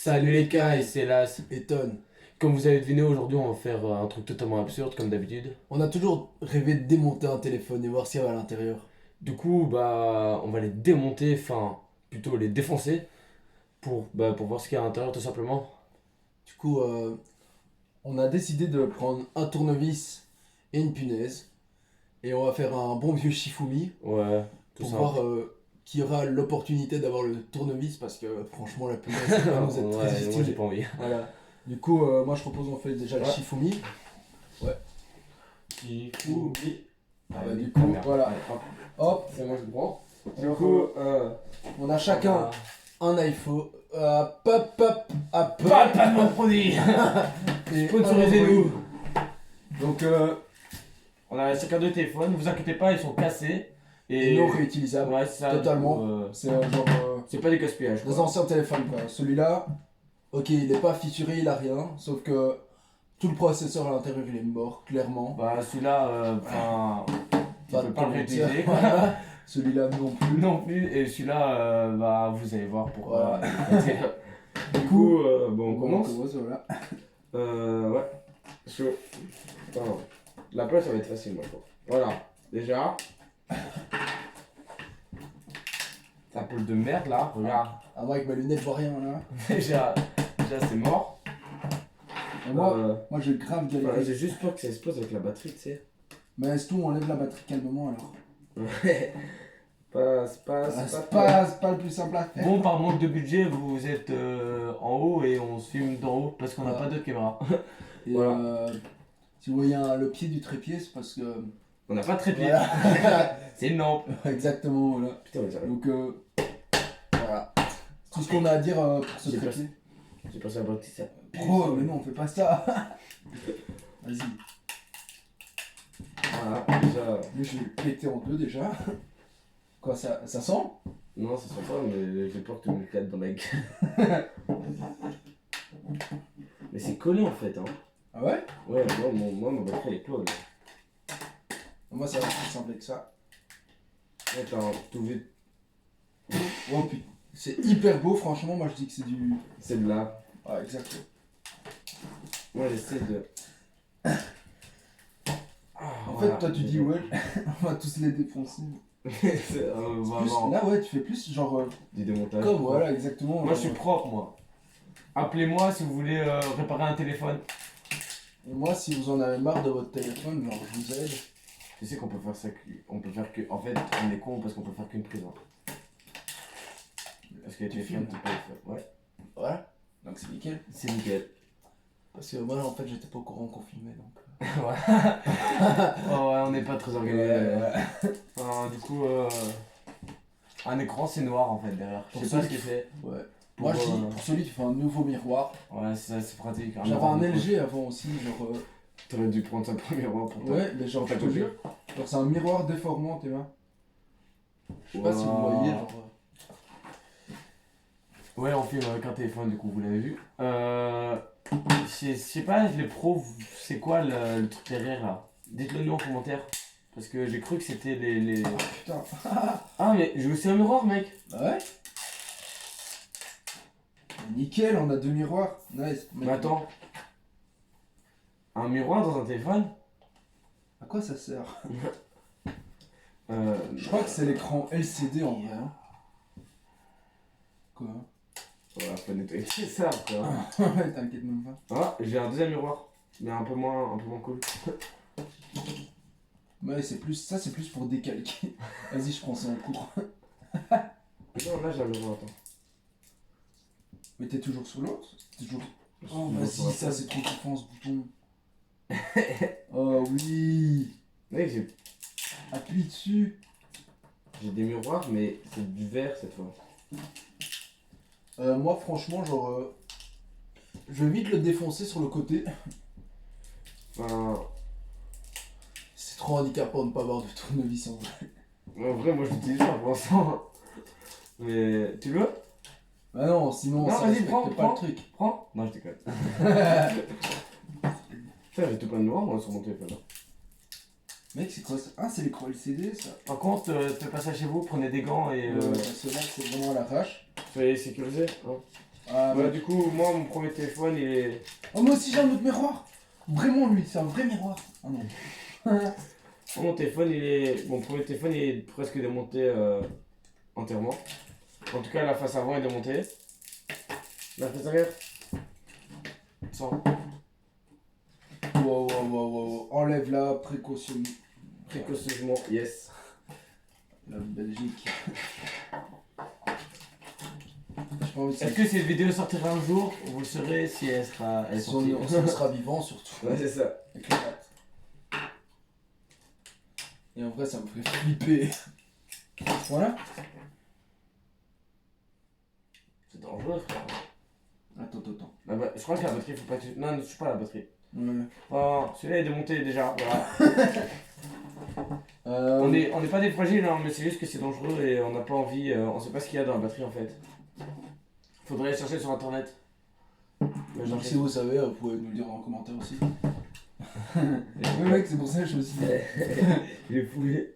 Salut les gars, et c'est Las. Étonne. Comme vous avez deviné, aujourd'hui on va faire un truc totalement absurde comme d'habitude. On a toujours rêvé de démonter un téléphone et voir ce qu'il y a à l'intérieur. Du coup, bah, on va les démonter, enfin, plutôt les défoncer pour voir ce qu'il y a à l'intérieur tout simplement. Du coup, on a décidé de prendre un tournevis et une punaise. Et on va faire un bon vieux Shifumi Ouais, tout pour ça. voir qui aura l'opportunité d'avoir le tournevis parce que franchement, la punaise, ça va nous être très Ouais, moi j'ai utile. pas envie. Voilà. Du coup, moi je propose on fait déjà le Ouais. Shifumi. Shifumi. Bah, du coup, voilà. Allez, hop, Hop, c'est moi je prends. du coup, on a chacun un iPhone. Pop, pop, hop. Pas de mon produit. Et Sponsorisez-nous. Donc, On a chacun deux téléphones, ne vous inquiétez pas, ils sont cassés. et non réutilisable. Ouais, c'est ça. Totalement. Du coup, C'est genre c'est pas des gaspillages. des quoi. anciens téléphones quoi. Celui-là, ok, il est pas featuré, il a rien, sauf que tout le processeur à l'intérieur il est mort, clairement. Bah celui-là, enfin, tu Pas peux de pas le mentir. réutiliser quoi. Celui-là non plus. Non plus, et celui-là, bah vous allez voir pourquoi. Du Du coup, coup, bon, on commence. Voilà. Ouais, chaud. Attends, la place ça va être facile moi je crois. Voilà, déjà. Un peu de merde là, regarde. Ah, moi avec mes lunettes, je vois rien là. Déjà c'est mort. Et moi j'ai grave Voilà, galéré. j'ai juste peur que ça explose avec la batterie, tu sais. Mais est-ce tout, on enlève la batterie calmement alors. Ouais. C'est pas C'est pas le plus simple à faire. Bon, par manque de budget, vous êtes en haut et on se filme d'en haut parce qu'on n'a Ouais. pas de caméra. Et Voilà. si vous voyez le pied du trépied, c'est parce que. On n'a pas de trépied. Voilà. C'est une lampe. Exactement, voilà. Putain, on dirait. Donc voilà. C'est tout ce qu'on a à dire pour ce J'ai trépied. J'ai passé un bon petit ça. Oh, mais non, on fait pas ça. Vas-y. Voilà, déjà. Moi, je vais le péter en deux déjà. Quoi, ça sent? Non, ça sent pas, mais j'ai peur que tu me l'éclates dans la gueule. Mais c'est collé en fait, hein. Ah ouais? Ouais, moi ma batterie elle est close. Moi, ça va plus simple que ça. Attends, tout vite. Oh putain. C'est hyper beau, franchement. Moi, je dis que c'est du. C'est de là. Ah, exactement. Moi j'essaie de. En fait, toi, tu dis, ouais, on va tous les défoncer. Vraiment. Là, ouais, tu fais plus genre. Du démontage. Comme, voilà, exactement. Moi je suis propre, moi. Appelez-moi si vous voulez réparer un téléphone. Et moi, si vous en avez marre de votre téléphone, genre, je vous aide. Tu sais qu'on peut faire ça on peut faire que. En fait, on est con parce qu'on peut faire qu'une prise. Hein. Parce que le téléphone, tu peux le faire. Ouais. Voilà. Donc, c'est nickel. C'est nickel. Parce que moi, en fait, j'étais pas au courant qu'on filmait, donc. Ouais. Oh ouais, on n'est pas très organisé. Du coup, un écran c'est noir en fait derrière. Je sais pas ce que c'est. Ouais. Moi, je dis, pour celui qui fait un nouveau miroir. Ouais, c'est pratique. J'avais un LG avant aussi, genre. T'aurais dû prendre ça pour miroir pour toi. Ouais, mais genre, je te jure. Genre, c'est un miroir déformant, tu vois. Je sais pas si vous Wow. voyez, genre. Ouais, on filme avec un téléphone, du coup, vous l'avez vu. Je sais pas, les pros, c'est quoi le truc derrière là? Dites-le nous en commentaire. Parce que j'ai cru que c'était les. Putain. Ah, mais j'ai aussi un miroir, mec. Bah ouais. Nickel, on a deux miroirs. Nice. Mais attends. Un miroir dans un téléphone? À quoi ça sert? Euh. Je crois que c'est l'écran LCD en vrai. Hein. Quoi? Ouais, faut nettoyer ça après. Hein. Ouais, t'inquiète même pas. Ah, j'ai un deuxième miroir. Mais un peu moins cool. Ouais, c'est plus. Ça, c'est plus pour décalquer. Vas-y, je prends ça en cours. Non, là j'ai un miroir, attends. Mais t'es toujours sous l'autre? Toujours. Oh, Toujours vas-y, sur la ça, table. c'est trop kiffant ce bouton. Oh oui. Mec, Appuie dessus. j'ai des miroirs, mais c'est du verre cette fois. Moi, franchement, genre. Je vais vite le défoncer sur le côté. Enfin, C'est trop handicapant de ne pas avoir de tournevis en vrai. en vrai, moi je l'utilise pas pour l'instant. Mais tu veux? Bah non, sinon Non, ça vas-y, respecte prends, pas prends. le truc. Prends. Non, je déconne. Putain, j'ai tout plein de miroirs moi sur mon téléphone. Mec, c'est quoi ça? Ah, c'est l'écran LCD ça. Par contre, faites pas ça chez vous, prenez des gants et Ceux-là, c'est vraiment à l'arrache. soyez sécurisés. Hein. Ah, Bah, mec. du coup, moi, mon premier téléphone, il est. Oh, moi aussi j'ai un autre miroir. Vraiment lui, c'est un vrai miroir. Ah non. Mon téléphone, il est. Mon premier téléphone, il est presque démonté entièrement. En tout cas, la face avant est démontée. La face arrière, sans. Wow, wow, wow, wow. Enlève-la précautionneusement. Précautionneusement, yes. La Belgique. J'ai pas envie de Est-ce que cette vidéo sortira un jour? Vous le saurez si elle sera, elle est si sortie. on sera vivant surtout. Ouais, c'est ça. Avec les pattes. Et en vrai, ça me ferait flipper. Voilà. C'est dangereux, frère. Attends. Je crois que la batterie, faut pas que tu. Non, ne touche pas la batterie. Ouais. Oh, celui-là est démonté déjà, voilà. On n'est pas des fragiles, hein, mais c'est juste que c'est dangereux et on n'a pas envie, on sait pas ce qu'il y a dans la batterie en fait. Faudrait aller chercher sur internet. Mais Donc si vous savez, vous pouvez nous le dire en commentaire aussi. Oui mec, c'est pour ça que je me suis dit. Il est foulé.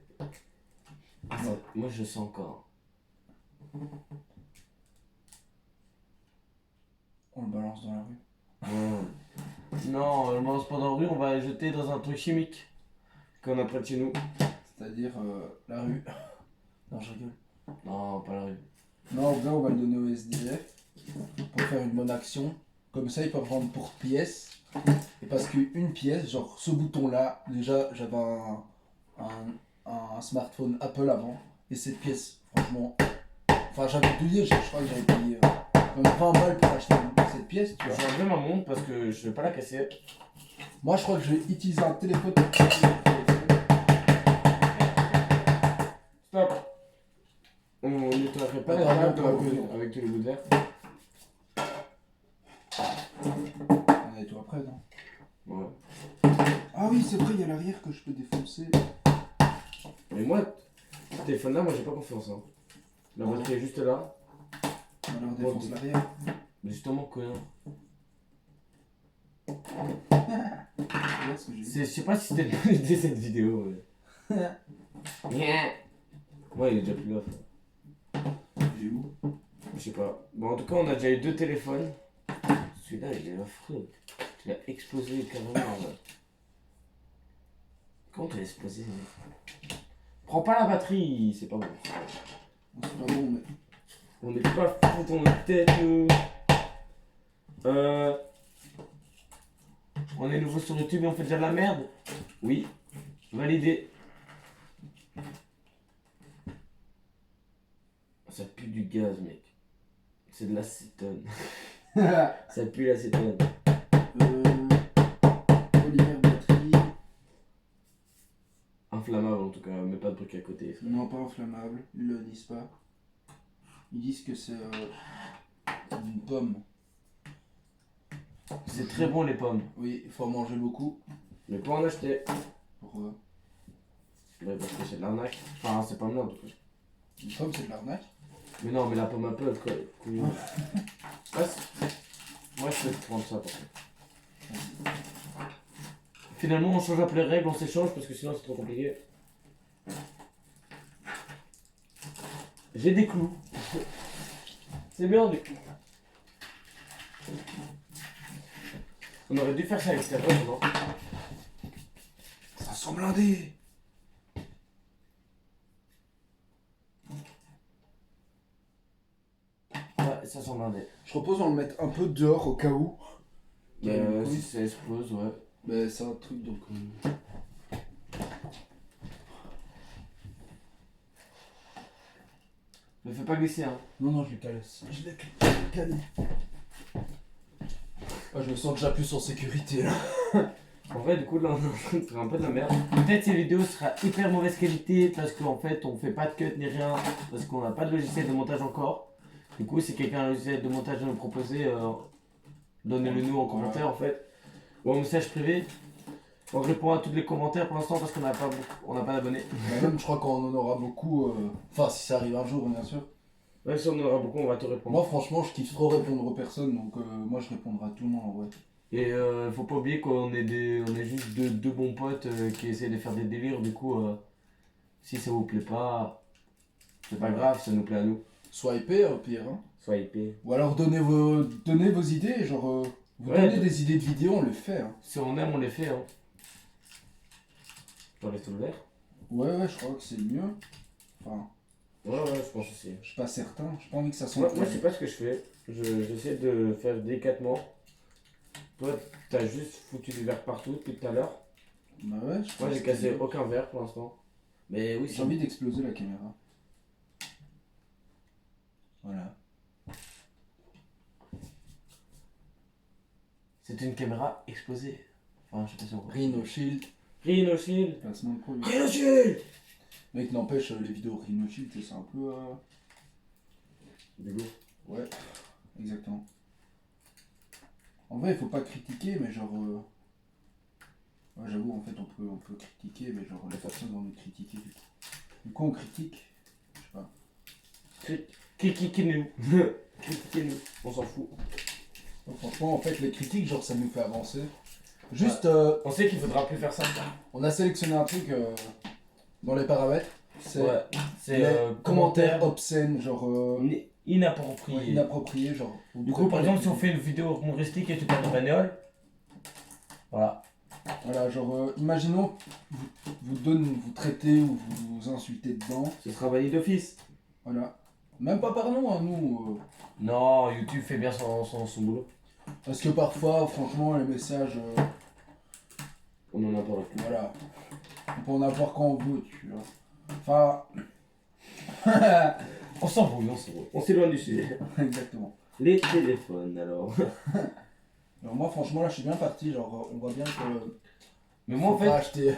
Moi je sens encore. On le balance dans la rue. Non, on le balance pas dans la rue, on va le jeter dans un truc chimique qu'on a près de chez nous. C'est-à-dire la rue. Non, je rigole. Non, pas la rue. Non, en vrai, on va le donner au SDF pour faire une bonne action. Comme ça, ils peuvent vendre pour pièce. Et parce qu'une pièce, genre ce bouton-là, déjà, j'avais un smartphone Apple avant. Et cette pièce, franchement, enfin, j'avais douillé, je crois que j'avais payé comme 20 balles pour acheter cette pièce, tu vois. Je vais enlever ma montre parce que je vais pas la casser. Moi, je crois que je vais utiliser un téléphone. Stop. On nettoierait pas la Attends, table non, avec tous les bouts de verre. Allez, toi après, non? Ouais. Ah oui, c'est vrai, il y a l'arrière que je peux défoncer. Mais moi, ce téléphone là, moi j'ai pas confiance. Hein. La batterie est juste là. Alors, défonce l'arrière. Mais justement, connard. Regarde ce que j'ai vu. Je sais pas si c'était une bonne idée cette vidéo. Ouais, il est déjà plus là. J'ai où? Je sais pas. Bon, en tout cas, on a déjà eu 2 téléphones. Celui-là, il est affreux. Tu l'as explosé carrément. Là. Comment tu l'as explosé? Prends pas la batterie, c'est pas bon. C'est pas bon, mais. On est pas fous dans notre tête, nous. On est nouveau sur YouTube et on fait déjà de la merde? Oui. Validé. Ça pue du gaz, mec. C'est de l'acétone. Ça pue l'acétone. Polymère batterie. Inflammable en tout cas, mais pas de truc à côté. Non, pas inflammable, ils le disent pas. Ils disent que c'est une pomme. C'est très bon les pommes. Oui, il faut en manger beaucoup. Mais pas en acheter. Pourquoi? Ouais, parce que c'est de l'arnaque. Enfin, c'est pas bien en tout cas. Une pomme, c'est de l'arnaque. Mais non, mais la pomme Apple, quoi. Couillon. Moi, je peux te prendre ça par contre. Finalement, on change un peu les règles, on s'échange parce que sinon c'est trop compliqué. J'ai des clous. C'est bien des clous. On aurait dû faire ça à l'extérieur, non? Ça sent blindé. Ouais, ça sent blindé. Je propose d'en le mettre un peu dehors au cas où. Si ça explose, ouais. Mais c'est un truc donc. Ne fais pas glisser, hein. Non, je le cale. Je l'ai calé. Ah, je me sens déjà plus en sécurité là. En vrai, du coup, là, on est en train de faire un peu de la merde. Peut-être cette vidéo sera hyper mauvaise qualité parce qu'en fait, on fait pas de cut ni rien parce qu'on n'a pas de logiciel de montage encore. Du coup, si quelqu'un a un logiciel de montage à nous proposer, donnez-le nous en commentaire en fait. Ou en message privé. On répond à tous les commentaires pour l'instant parce qu'on n'a pas d'abonnés. Même, je crois qu'on en aura beaucoup. Enfin, si ça arrive un jour, bien sûr. Même si on en aura beaucoup, on va te répondre. Moi, franchement, je kiffe trop répondre aux personnes, donc moi, je répondrai à tout le monde en vrai. Et faut pas oublier qu'on est, on est juste deux bons potes qui essaient de faire des délires. Du coup, si ça vous plaît pas, c'est pas grave, ça nous plaît à nous. Swipez au pire. Hein. Swipez. Ou alors donnez vos idées, genre vous Ouais, donnez des idées de vidéos, on le fait. Hein. Si on aime, on les fait. Hein. J'enlève tout le verre. Ouais, je crois que c'est mieux. Enfin, Ouais, je pense aussi. je suis pas certain, j'ai pas envie que ça sente. Moi, je sais pas ce que je fais. J'essaie de faire délicatement. Toi, t'as juste foutu du verre partout depuis tout à l'heure. Bah ouais, je Moi, pense j'ai que cassé c'est- aucun verre pour l'instant. Mais oui, J'ai envie d'exploser la caméra. Voilà. c'est une caméra explosée. Enfin, je sais pas si on voit. Rhino Shield, Rhino Shield. placement de produit. Rhino Shield. Mec, n'empêche, les vidéos Rhino Shield, c'est un peu. Du coup. Ouais, exactement. En vrai, il faut pas critiquer, mais genre. Ouais, j'avoue, en fait, on peut critiquer, mais genre, les personnes ont envie de critiquer. Du coup, on critique. Je sais pas. Critiquez-nous. Critiquez-nous. On s'en fout. Donc, franchement, en fait, les critiques, genre, ça nous fait avancer. Juste, On sait qu'il faudra plus faire ça. on a sélectionné un truc dans les paramètres. C'est Ouais. C'est les commentaires commentaires obscènes, genre. inappropriés. Inappropriés, genre. Du coup, par exemple, si on fait une vidéo humoristique et tu parles de bagnole, voilà. Voilà, genre, imaginons, vous traitez ou vous insultez dedans. Ce sera banni d'office. Voilà. Même pas par nom, hein, nous. Non, YouTube fait bien son boulot. Parce que parfois, franchement, les messages. On en a pas reçu. Voilà. On peut en avoir quand on veut, tu vois. Enfin. On s'embrouille. On s'éloigne du sujet. Exactement. Les téléphones, alors. Alors, moi, franchement, là, je suis bien parti. Genre, on voit bien que. Mais moi, en faut pas fait, acheter.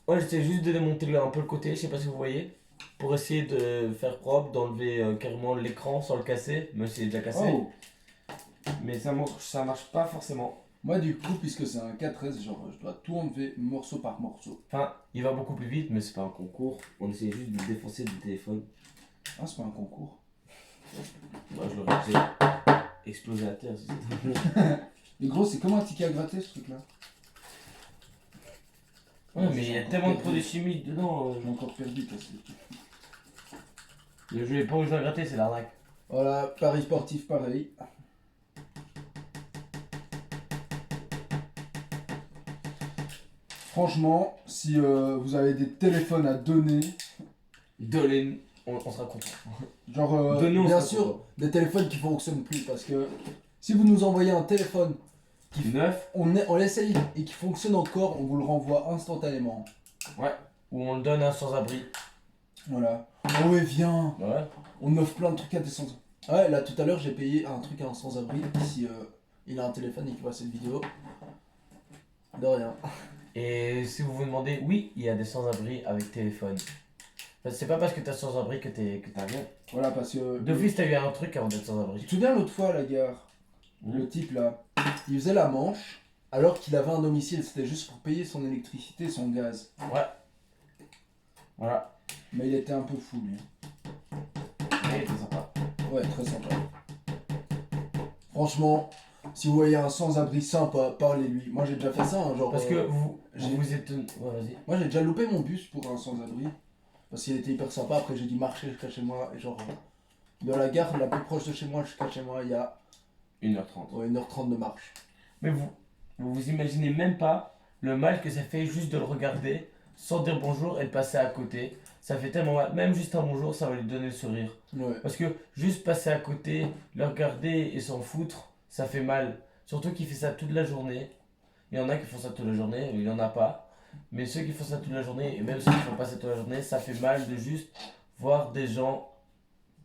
moi, j'essaie juste de démonter un peu le côté, je sais pas si vous voyez, pour essayer de faire propre, d'enlever carrément l'écran sans le casser, même s'il est déjà cassé. Oh. Mais ça marche pas forcément. Moi, du coup, puisque c'est un 4S, genre, je dois tout enlever morceau par morceau. Enfin, il va beaucoup plus vite, mais c'est pas un concours. On essaie juste de le défoncer du téléphone. Ah, c'est pas un concours. Moi, je l'aurais déjà explosé à terre. Si c'était- Mais gros, c'est comme un ticket à gratter, ce truc-là. Ouais, mais il y a tellement de produits chimiques dedans. J'ai encore perdu, cassé. Le jeu est pas où je dois gratter, c'est l'arnaque. Voilà, paris sportif, pareil. Franchement, si vous avez des téléphones à donner, Dolin, on sera content. genre, Donnez, on bien sera sûr, content. des téléphones qui fonctionnent plus, parce que si vous nous envoyez un téléphone, Neuf, on l'essaye et qui fonctionne encore, on vous le renvoie instantanément. où on le donne à un sans-abri. Voilà. Oh ouais, viens, Ouais. on offre plein de trucs à des sans. Ouais, là tout à l'heure j'ai payé un truc à un sans-abri. Si il a un téléphone et qu'il voit cette vidéo, de rien. Et si vous vous demandez, oui, il y a des sans-abri avec téléphone. C'est pas parce que t'as sans-abri que t'as rien. Voilà, parce que. D'office, t'as eu un truc avant d'être sans-abri. Tu te souviens l'autre fois à la gare, le type là, il faisait la manche alors qu'il avait un domicile, c'était juste pour payer son électricité, son gaz. Ouais. Voilà. Mais il était un peu fou lui. Mais c'est sympa. Ouais, très sympa. Franchement, si vous voyez un sans-abri sympa, parlez-lui. Moi j'ai déjà fait ça, hein, genre. Parce que vous j'ai- vous êtes. Ouais, vas-y. Moi j'ai déjà loupé mon bus pour un sans-abri. Parce qu'il était hyper sympa, après j'ai dû marcher jusqu'à chez moi. Et genre, dans la gare la plus proche de chez moi jusqu'à chez moi, il y a 1h30. 1h30 de marche. Mais vous imaginez même pas le mal que ça fait juste de le regarder sans dire bonjour et de passer à côté. Ça fait tellement mal. Même juste un bonjour, ça va lui donner le sourire. Ouais. Parce que juste passer à côté, le regarder et s'en foutre, ça fait mal. Surtout qu'il fait ça toute la journée. Il y en a qui font ça toute la journée, il y en a pas. Mais ceux qui font ça toute la journée, et même ceux qui font pas ça toute la journée, ça fait mal de juste voir des gens,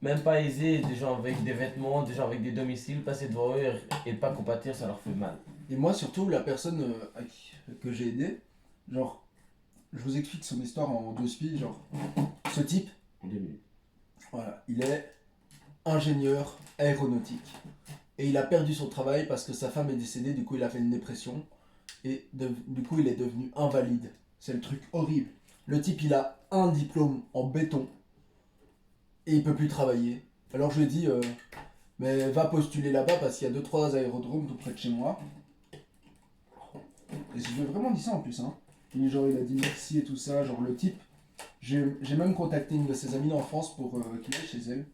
même pas aisés, des gens avec des vêtements, des gens avec des domiciles, passer devant eux et pas compatir, ça leur fait mal. Et moi surtout, la personne que j'ai aidé, genre, je vous explique son histoire en deux spies, genre, ce type, En 2 minutes. voilà, il est ingénieur aéronautique. Et il a perdu son travail parce que sa femme est décédée, du coup il a fait une dépression. Et du coup il est devenu invalide. C'est le truc horrible. Le type il a un diplôme en béton. Et il peut plus travailler. Alors je lui ai dit, mais va postuler là-bas parce qu'il y a 2-3 aérodromes tout près de chez moi. Et je lui ai vraiment dit ça en plus. Hein. Et genre il a dit merci et tout ça. Genre le type, j'ai même contacté une de ses amies d'enfance pour qu'il aille chez elle.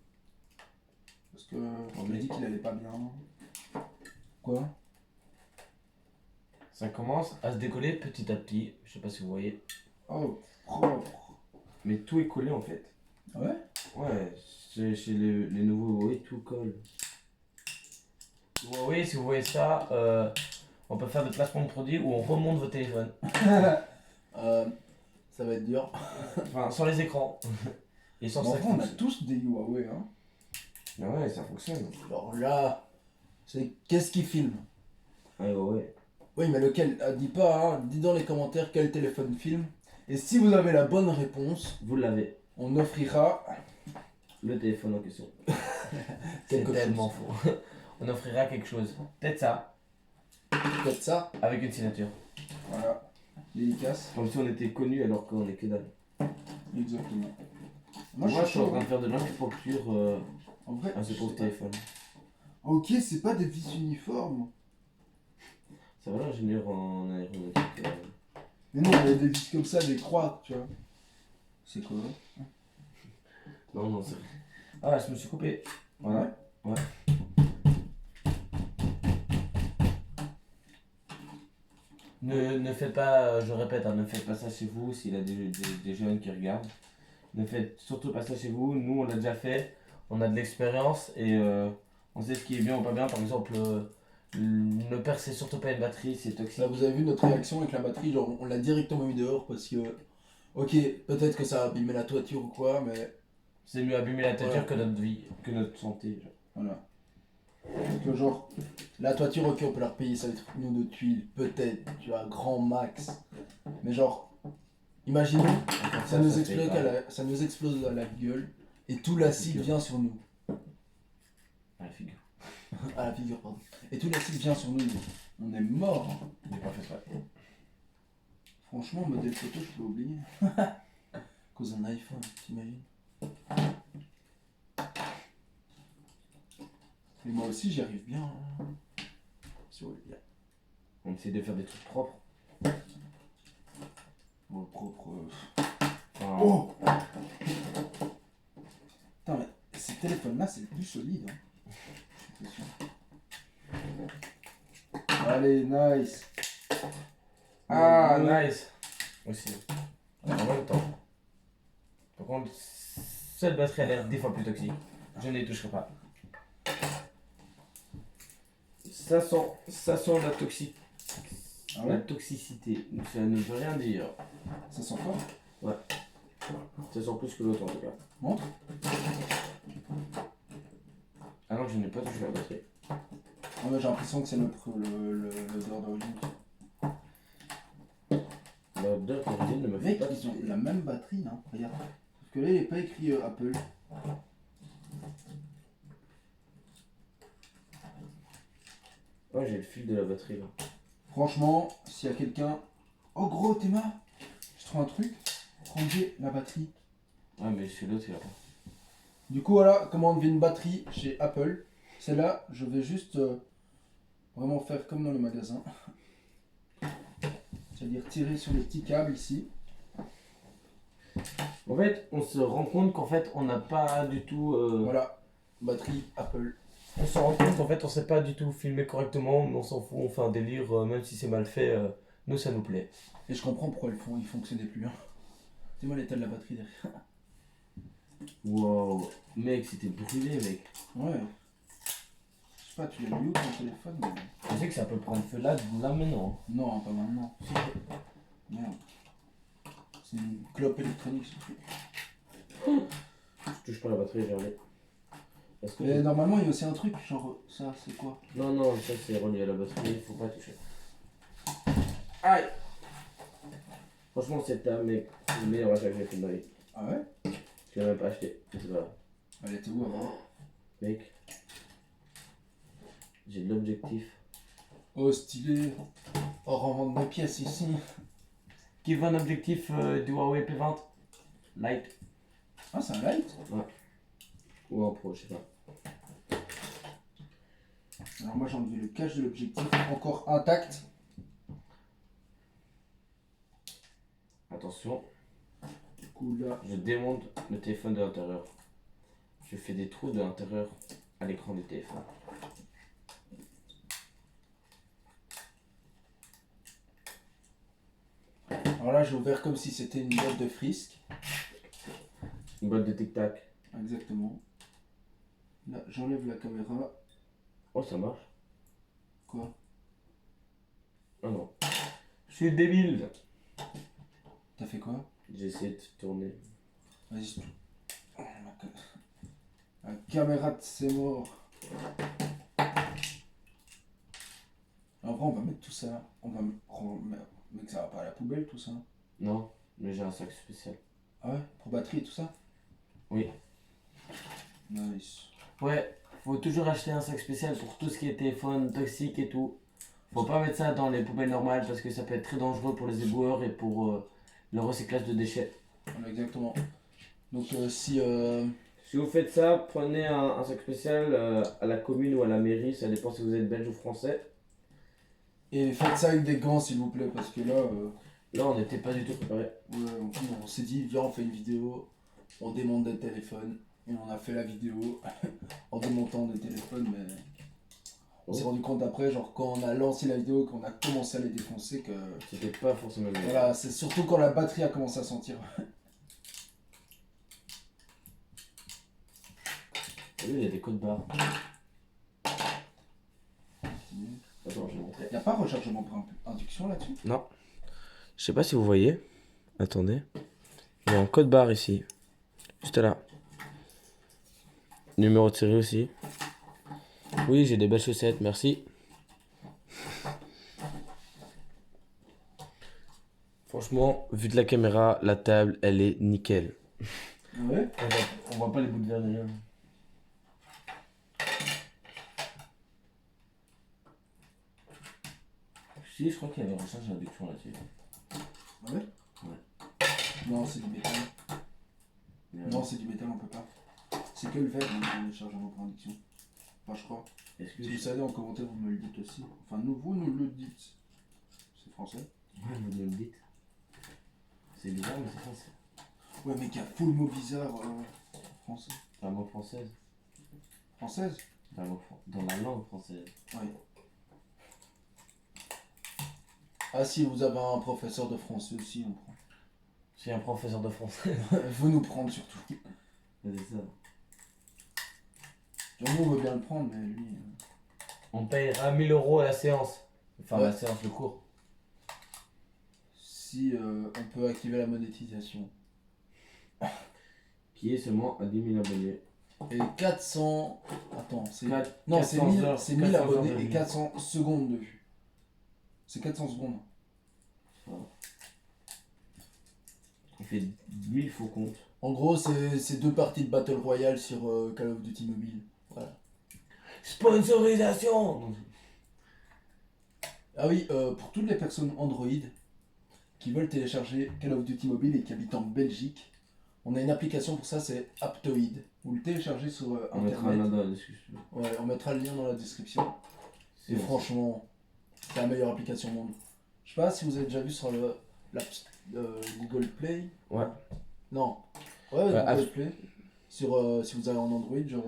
Parce que on m'a dit qu'il allait pas bien. Quoi? Ça commence à se décoller petit à petit. Je sais pas si vous voyez. Oh, propre. Mais tout est collé en fait. Ah ouais? Ouais, chez les nouveaux Huawei, tout colle. Huawei, si vous voyez ça, on peut faire des placements de produits où on remonte vos téléphones. Ça va être dur. Enfin, sans les écrans. Et sans Mais en ça. vrai, on a tous des Huawei, hein. Ah ouais, ça fonctionne. Alors là, c'est qu'est-ce qui filme? Ouais, ouais. Oui, mais lequel? Ah, dis pas, hein. Dis dans les commentaires quel téléphone filme. Et si vous avez la bonne réponse, Vous l'avez, on offrira le téléphone en question. C'est quelque tellement chose. faux. On offrira quelque chose. Peut-être ça, Peut-être ça. avec une signature. Voilà. Dédicace. Comme si on était connus alors qu'on est que dalle. Exactement. Moi, je suis en chaud, train hein. de faire de l'acupuncture En vrai, à ce pauvre téléphone. ok, c'est pas des vis uniformes. Ça va l'ingénieur en aéronautique. Mais non, il y a des vis comme ça, des croix, tu vois. C'est quoi? Non, non, c'est vrai. Ah, je me suis coupé. Voilà. Ouais. Ne faites pas, je répète, hein, ne faites pas ça chez vous s'il y a des jeunes qui regardent. Ne faites surtout pas ça chez vous. Nous, on l'a déjà fait. On a de l'expérience et on sait ce qui est bien ou pas bien. Par exemple, ne percez surtout pas une batterie, c'est toxique. Là, vous avez vu notre réaction avec la batterie, genre on l'a directement mis dehors parce que, ok, peut-être que ça a abîmé la toiture ou quoi, mais C'est mieux abîmer la toiture Ouais. que notre vie, que notre santé. Genre. voilà. Donc, genre, la toiture, ok, on peut la repayer, ça va être nous de tuiles, peut-être, tu vois, grand max. Mais genre, imaginons, ça nous explose à la gueule et tout l'acide Figure. vient sur nous. À la figure. À la figure, pardon. Et tout l'acide vient sur nous, on est mort. Hein. J'ai pas fait ça. Franchement, modèle photo, je peux oublier. Cause d'un iPhone, t'imagines? Et moi aussi, j'y arrive bien. Hein. Si vous voulez bien. On essaie de faire des trucs propres. Bon, propre. Enfin, Oh! Putain, mais ces téléphones-là, c'est le plus solide. Hein. Je suis sûr. Allez, nice. Ah, Ouais. nice. Aussi. En même temps. Par contre, cette batterie a l'air 10 fois plus toxique. Je n'y toucherai pas. Ça sent la toxicité. Ah La ouais? toxicité. Ça ne veut rien dire. Ça sent quoi? Ça sent plus que l'autre en tout cas. Montre. Ah non, je n'ai pas touché la batterie. Ah ouais, j'ai l'impression que c'est l'odeur d'origine. L'odeur d'origine ne me fait Mec, pas ils ont suer. la même batterie, hein. Regarde. Sauf que là, il n'est pas écrit Apple. Oh, j'ai le fil de la batterie là. Franchement, s'il y a quelqu'un. Oh gros, Théma, je trouve un truc. Ranger la batterie. Ouais, mais chez l'autre, il a pas. Du coup, voilà comment on devient une batterie chez Apple. Celle-là, je vais juste vraiment faire comme dans le magasin. C'est-à-dire tirer sur les petits câbles ici. En fait, on se rend compte qu'en fait, on n'a pas du tout. Voilà, batterie Apple. On se rend compte qu'en fait, on sait pas du tout filmer correctement, mais on s'en fout, on fait un délire, même si c'est mal fait, nous ça nous plaît. Et je comprends pourquoi ils fonctionnaient plus. Hein. C'est moi l'état de la batterie derrière. Wow, mec, c'était brûlé, mec. Ouais. Je sais pas, tu l'as mis où ton téléphone mais... Je sais que ça peut prendre feu là maintenant. Non, pas maintenant. Merde. C'est une clope électronique ce truc. Je touche pas la batterie, j'ai enlevé. Est-ce que Mais normalement, il y a aussi un truc, genre ça, c'est quoi? Non, non, ça c'est relié à la batterie, il faut pas toucher. Aïe. Franchement, cette table, mec, c'est le meilleur achat que j'ai fait de ma vie. Ah ouais? Je l'ai même pas acheté, mais c'est pas grave. Elle était où avant? Mec, j'ai de l'objectif. Oh, stylé. Oh, revendre mes pièces ici. Qui veut un objectif du Huawei P20 Light Ah, c'est un light? ou en pro, je sais pas. Alors moi, j'ai enlevé le cache de l'objectif, encore intact. Attention, Du coup, là, je démonte le téléphone de l'intérieur. Je fais des trous de l'intérieur à l'écran du téléphone. Alors là, j'ai ouvert comme si c'était une boîte de frisques. Une boîte de tic-tac. Exactement. Là, j'enlève la caméra. Oh, ça marche. Quoi? Ah non. Je suis débile. T'as fait quoi? J'ai essayé de tourner. Vas-y. La caméra de c'est mort. En vrai, on va mettre tout ça. On va remettre. Mais ça va pas à la poubelle tout ça. Non, mais j'ai un sac spécial. Ah ouais? Pour batterie et tout ça? Oui. Nice. Ouais, faut toujours acheter un sac spécial pour tout ce qui est téléphone, toxique et tout. Faut pas mettre ça dans les poubelles normales parce que ça peut être très dangereux pour les éboueurs et pour le recyclage de déchets. Voilà, exactement. Donc si Si vous faites ça, prenez un sac spécial à la commune ou à la mairie, ça dépend si vous êtes belge ou français. et faites ça avec des gants s'il vous plaît parce que là Là, on n'était pas du tout préparé. ouais, on s'est dit viens on fait une vidéo, on démonte des téléphones et on a fait la vidéo en démontant des téléphones mais on s'est rendu compte après genre quand on a lancé la vidéo qu'on a commencé à les défoncer que C'était pas forcément bien. voilà c'est surtout quand la batterie a commencé à sentir. Il y a des codes barres. Attends, je vais montrer. Y a pas rechargement par induction là-dessus? Non. Je sais pas si vous voyez. Attendez. Il y a un code barre ici. Juste là. Numéro de série aussi. Oui, j'ai des belles chaussettes, merci. Franchement, vu de la caméra, la table, elle est nickel. Ouais. On voit pas les bouts de verre ni rien. Si, je crois qu'il y avait un recharge d'induction là-dessus. Ah ouais? Ouais. Non c'est du métal. Non c'est du métal on peut pas. C'est que le verre on rechargement par induction. Enfin je crois. Est-ce que Si vous savez en commentaire, vous me le dites aussi. Enfin, vous nous le dites. C'est français. Ouais, vous me le dites. C'est bizarre, mais c'est français. Ouais, mais qu'il y a full mot bizarre français. La langue française. Française? Dans la langue française. Oui. Ah, si vous avez un professeur de français aussi, on prend. Si un professeur de français. Vous nous prendre surtout. C'est ça. Genre, nous, on veut bien le prendre, mais lui. On payera 1000 € à la séance. Enfin, Ouais. la séance de cours. Si on peut activer la monétisation. Qui est seulement à 10 000 abonnés. Et 400. Attends, c'est. Non, 400 c'est 1000, heures, c'est 1000 400 heures abonnés de et vue. 400 secondes de vue. C'est 400 secondes. Il fait 1000 faux comptes. En gros, c'est 2 parties de Battle Royale sur Call of Duty Mobile. Voilà. Sponsorisation. Ah oui, pour toutes les personnes Android qui veulent télécharger Call of Duty Mobile et qui habitent en Belgique, on a une application pour ça, c'est Aptoid. Vous le téléchargez sur On mettra un lien internet. dans la description. Ouais, on mettra le lien dans la description. C'est Et franchement, c'est la meilleure application au monde. Je sais pas si vous avez déjà vu sur l'app Google Play. Ouais. Non. Ouais, Google App- Play. Sur, si vous avez en Android, genre,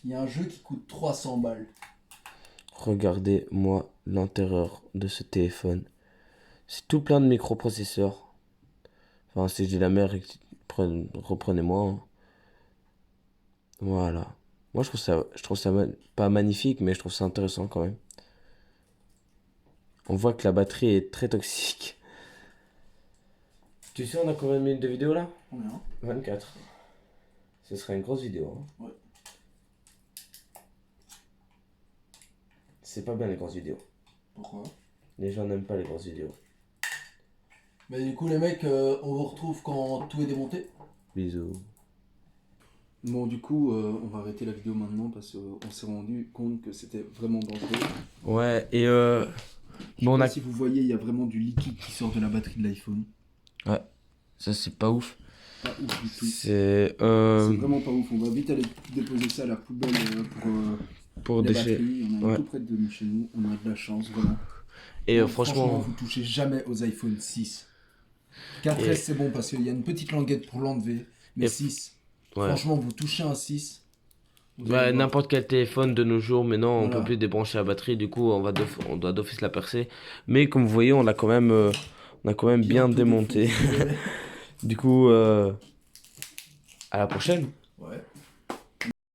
il y a un jeu qui coûte 300 balles. Regardez-moi l'intérieur de ce téléphone. C'est tout plein de microprocesseurs. Enfin, si je dis la merde, reprenez-moi. Hein. Voilà. Moi, je trouve ça pas magnifique, mais je trouve ça intéressant quand même. On voit que la batterie est très toxique. Tu sais, on a combien de minutes de vidéo là? Combien? 24. Ce sera une grosse vidéo. Hein. Ouais. C'est pas bien les grosses vidéos. Pourquoi? Les gens n'aiment pas les grosses vidéos. Mais du coup, les mecs, on vous retrouve quand tout est démonté. Bisous. Bon, du coup, on va arrêter la vidéo maintenant parce qu'on s'est rendu compte que c'était vraiment dangereux. Ouais, et Je sais bon, pas si vous voyez, il y a vraiment du liquide qui sort de la batterie de l'iPhone. ça c'est pas ouf. Pas ouf du tout. C'est C'est vraiment pas ouf. On va vite aller déposer ça à la poubelle pour les déchets. batteries. On est Ouais. tout près de chez nous. On a de la chance, vraiment. Et Donc, franchement, vous touchez jamais aux iPhone 6. 4S, Et- c'est bon parce qu'il y a une petite languette pour l'enlever. Mais Et- 6, ouais. franchement, vous touchez un 6, Vous allez voir. N'importe quel téléphone de nos jours, maintenant, on Voilà. peut plus débrancher la batterie, du coup, on doit d'office la percer. Mais comme vous voyez, on a quand même bien tout démonté. défoncé. Du coup, à la prochaine. Ouais.